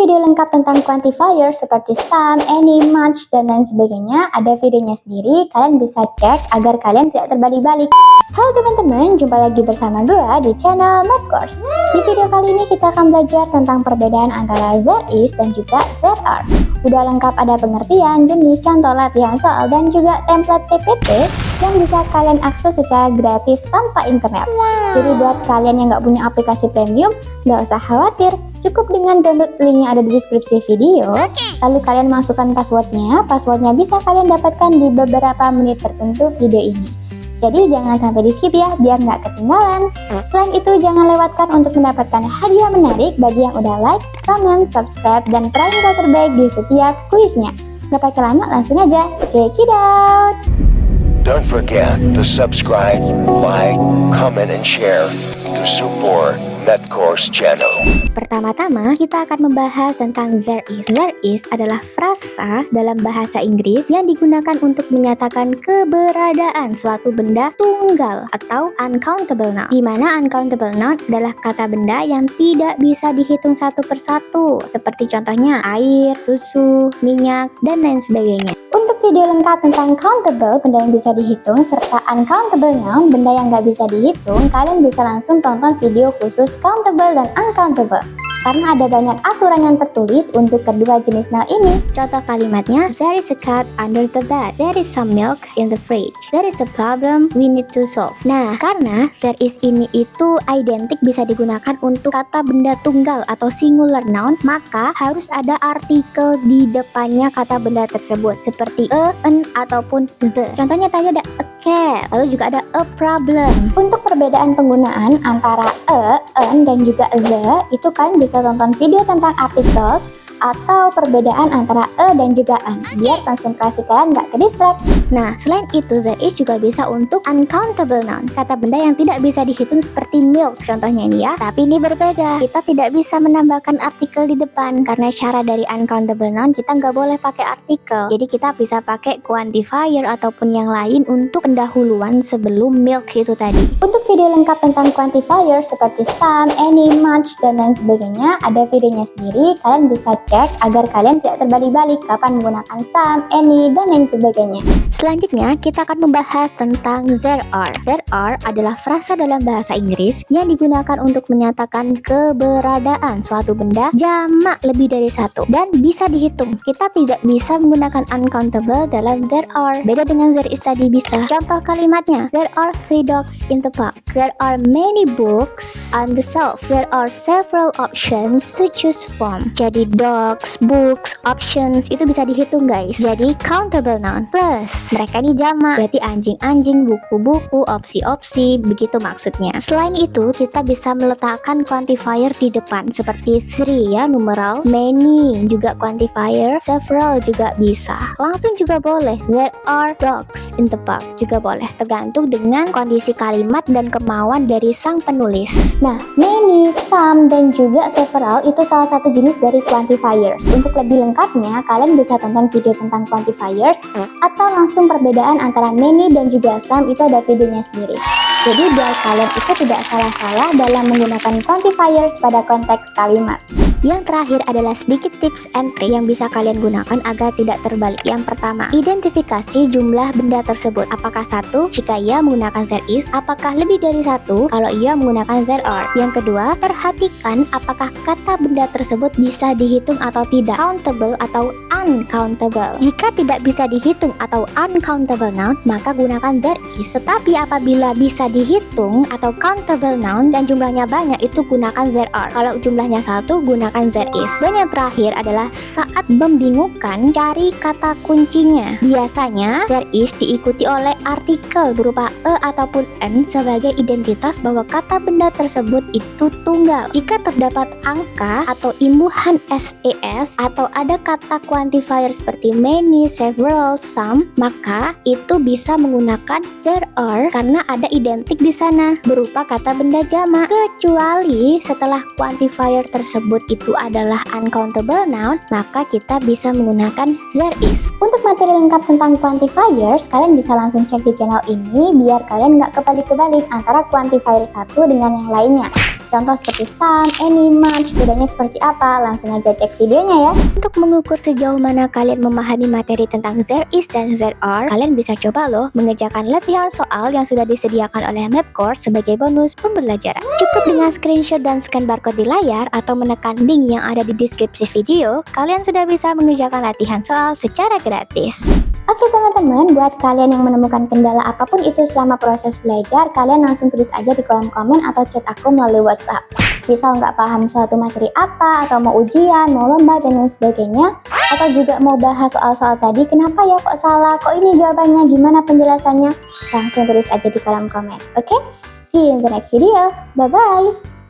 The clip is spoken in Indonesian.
video lengkap tentang quantifier seperti sum, any, much, dan lain sebagainya, ada videonya sendiri, kalian bisa cek agar kalian tidak terbalik-balik. Halo teman-teman, jumpa lagi bersama gue di channel Math Course. Di video kali ini kita akan belajar tentang perbedaan antara there is dan juga there are. Udah lengkap ada pengertian, jenis, contoh, latihan soal, dan juga template PPT yang bisa kalian akses secara gratis tanpa internet. Jadi buat kalian yang nggak punya aplikasi premium, nggak usah khawatir. Cukup dengan download linknya ada di deskripsi video, lalu kalian masukkan passwordnya bisa kalian dapatkan di beberapa menit tertentu video ini. Jadi jangan sampai di skip ya, biar nggak ketinggalan. Selain itu jangan lewatkan untuk mendapatkan hadiah menarik bagi yang udah like, comment, subscribe, dan pramuka terbaik di setiap kuisnya. Nggak pakai lama, langsung aja check it out. Don't forget to subscribe, like, comment, and share to support Math Course channel. Pertama-tama kita akan membahas tentang there is. There is adalah frasa dalam bahasa Inggris yang digunakan untuk menyatakan keberadaan suatu benda tunggal atau uncountable noun. Di mana uncountable noun adalah kata benda yang tidak bisa dihitung satu persatu, seperti contohnya air, susu, minyak, dan lain sebagainya. Untuk video lengkap tentang countable, benda yang bisa dihitung, serta uncountable noun, benda yang nggak bisa dihitung, kalian bisa langsung tonton video khusus countable dan uncountable. Karena ada banyak aturan yang tertulis untuk kedua jenis noun ini. Contoh kalimatnya, there is a cat under the bed. There is some milk in the fridge. There is a problem we need to solve. Nah, karena there is ini itu identik bisa digunakan untuk kata benda tunggal atau singular noun, maka harus ada artikel di depannya kata benda tersebut, seperti a, an, ataupun the. Contohnya tadi ada a cat, lalu juga ada a problem. Untuk perbedaan penggunaan antara a, an, dan juga the, itu kalian bisa tonton video tentang articles atau perbedaan antara a dan juga an, biar konsentrasi kalian nggak ke-distract. Nah, selain itu, there is juga bisa untuk uncountable noun, kata benda yang tidak bisa dihitung seperti milk contohnya ini ya. Tapi ini berbeda, kita tidak bisa menambahkan artikel di depan, karena syarat dari uncountable noun kita nggak boleh pakai artikel. Jadi kita bisa pakai quantifier ataupun yang lain untuk pendahuluan sebelum milk itu tadi. Untuk video lengkap tentang quantifier seperti sum, any, much, dan lain sebagainya, ada videonya sendiri, kalian bisa cek agar kalian tidak terbalik-balik kapan menggunakan sum, any, dan lain sebagainya. Selanjutnya kita akan membahas tentang there are. There are adalah frasa dalam bahasa Inggris yang digunakan untuk menyatakan keberadaan suatu benda jamak lebih dari satu dan bisa dihitung. Kita tidak bisa menggunakan uncountable dalam there are. Beda dengan there is tadi bisa. Contoh kalimatnya, there are 3 dogs in the park. There are many books on the shelf. There are several options to choose from. Jadi dogs, books, options itu bisa dihitung guys. Jadi countable noun plus mereka ini jamak, berarti anjing-anjing, buku-buku, opsi-opsi, begitu maksudnya. Selain itu kita bisa meletakkan quantifier di depan seperti 3 ya, numeral, many juga quantifier, several juga bisa. Langsung juga boleh, there are dogs in the park juga boleh, tergantung dengan kondisi kalimat dan kemauan dari sang penulis. Nah, many, some, dan juga several itu salah satu jenis dari quantifiers. Untuk lebih lengkapnya, kalian bisa tonton video tentang quantifiers atau langsung perbedaan antara many dan juga some itu ada videonya sendiri. Jadi biar kalian itu tidak salah-salah dalam menggunakan quantifiers pada konteks kalimat. Yang terakhir adalah sedikit tips and trick yang bisa kalian gunakan agar tidak terbalik. Yang pertama, identifikasi jumlah benda tersebut. Apakah satu? Jika iya menggunakan there is. Apakah lebih dari satu? Kalau iya menggunakan there are. Yang kedua, perhatikan apakah kata benda tersebut bisa dihitung atau tidak. Countable atau uncountable. Jika tidak bisa dihitung atau uncountable noun, maka gunakan there is. Tetapi apabila bisa dihitung atau countable noun dan jumlahnya banyak, itu gunakan there are. Kalau jumlahnya satu, gunakan there is. Dan yang terakhir adalah saat membingungkan, cari kata kuncinya. Biasanya there is diikuti oleh artikel berupa a ataupun an sebagai identitas bahwa kata benda tersebut itu tunggal. Jika terdapat angka atau imbuhan ses atau ada kata quantifier seperti many, several, some, maka itu bisa menggunakan there are karena ada identik di sana berupa kata benda jamak. Kecuali setelah quantifier tersebut itu adalah uncountable noun, maka kita bisa menggunakan there is. Untuk materi lengkap tentang quantifiers, kalian bisa langsung cek di channel ini biar kalian nggak kebalik-kebalik antara quantifier satu dengan yang lainnya. Contoh seperti sum, any, much, bedanya seperti apa? Langsung aja cek videonya ya. Untuk mengukur sejauh mana kalian memahami materi tentang there is dan there are, kalian bisa coba loh mengerjakan latihan soal yang sudah disediakan oleh Mapcourse sebagai bonus pembelajaran. Cukup dengan screenshot dan scan barcode di layar atau menekan link yang ada di deskripsi video, kalian sudah bisa mengerjakan latihan soal secara gratis. Oke teman-teman, buat kalian yang menemukan kendala apapun itu selama proses belajar, kalian langsung tulis aja di kolom komen atau chat aku melalui WhatsApp. Misal nggak paham suatu materi apa, atau mau ujian, mau lomba, dan lain sebagainya, atau juga mau bahas soal-soal tadi, kenapa ya kok salah, kok ini jawabannya, gimana penjelasannya, langsung tulis aja di kolom komen. Oke? See you in the next video. Bye-bye!